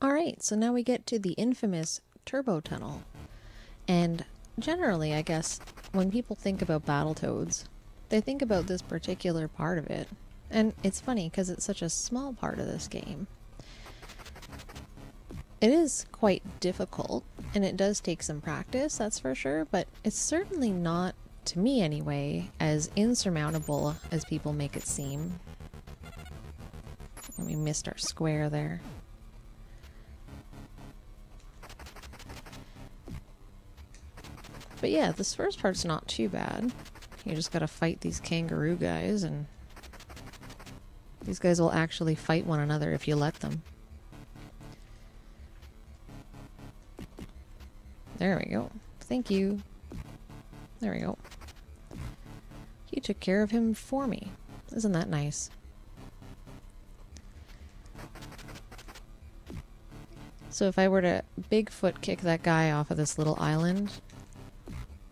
Alright, so now we get to the infamous turbo tunnel. And generally, I guess, when people think about Battletoads, they think about this particular part of it. And it's funny because it's such a small part of this game. It is quite difficult, and it does take some practice, that's for sure, but it's certainly not, to me anyway, as insurmountable as people make it seem. And we missed our square there. But yeah, this first part's not too bad. You just gotta fight these kangaroo guys, and these guys will actually fight one another if you let them. There we go. Thank you. There we go. You took care of him for me. Isn't that nice? So if I were to Bigfoot kick that guy off of this little island,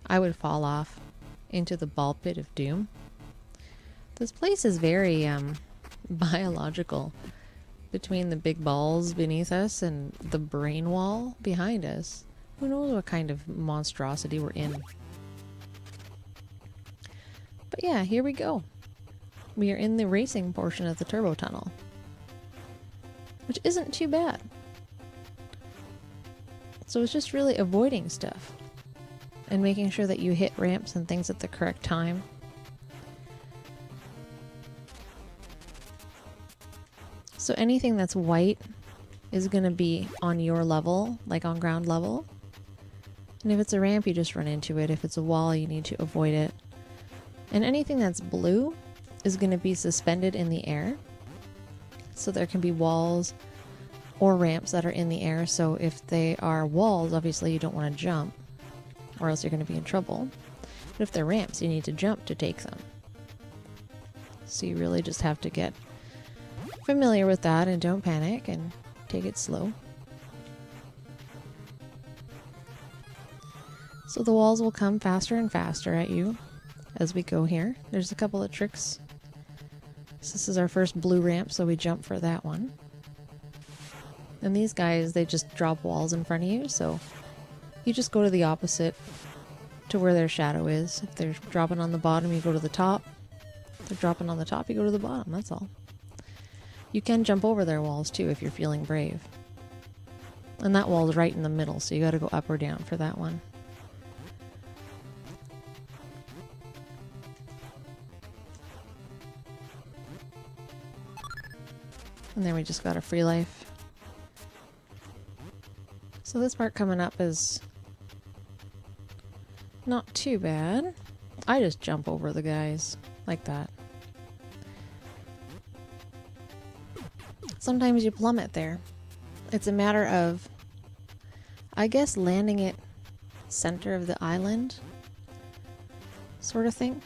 I would fall off into the ball pit of doom. This place is very biological, between the big balls beneath us and the brain wall behind us. Who knows what kind of monstrosity we're in. But yeah, here we go. We are in the racing portion of the turbo tunnel, which isn't too bad. So it's just really avoiding stuff and making sure that you hit ramps and things at the correct time. So anything that's white is going to be on your level, like on ground level. And if it's a ramp, you just run into it. If it's a wall, you need to avoid it. And anything that's blue is going to be suspended in the air. So there can be walls or ramps that are in the air. So if they are walls, obviously you don't want to jump, or else you're going to be in trouble. But if they're ramps, you need to jump to take them. So you really just have to get familiar with that and don't panic and take it slow. So the walls will come faster and faster at you as we go here. There's a couple of tricks. So this is our first blue ramp, so we jump for that one. And these guys, they just drop walls in front of you, so you just go to the opposite to where their shadow is. If they're dropping on the bottom, you go to the top. If they're dropping on the top, you go to the bottom, that's all. You can jump over their walls too if you're feeling brave. And that wall is right in the middle, so you gotta go up or down for that one. And then we just got a free life. So this part coming up is not too bad. I just jump over the guys like that. Sometimes you plummet there. It's a matter of, I guess, landing it center of the island sort of thing.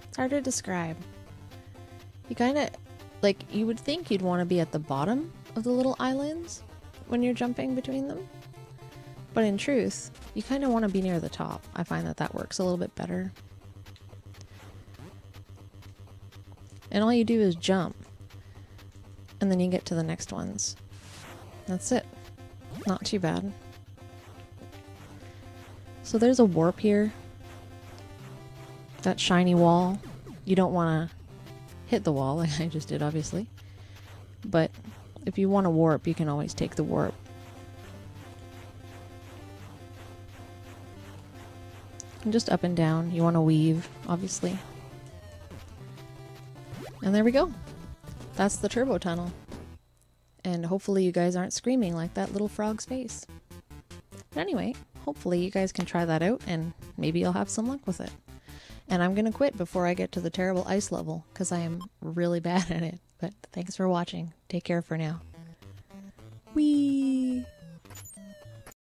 It's hard to describe. You kind of, like, you would think you'd want to be at the bottom of the little islands when you're jumping between them. But in truth, you kind of want to be near the top. I find that that works a little bit better. And all you do is jump. And then you get to the next ones. That's it. Not too bad. So there's a warp here. That shiny wall. You don't want to hit the wall like I just did, obviously. But if you want to warp, you can always take the warp. And just up and down. You want to weave, obviously. And there we go. That's the turbo tunnel. And hopefully you guys aren't screaming like that little frog's face. But anyway, hopefully you guys can try that out and maybe you'll have some luck with it. And I'm gonna quit before I get to the terrible ice level because I am really bad at it. But thanks for watching. Take care for now. Whee!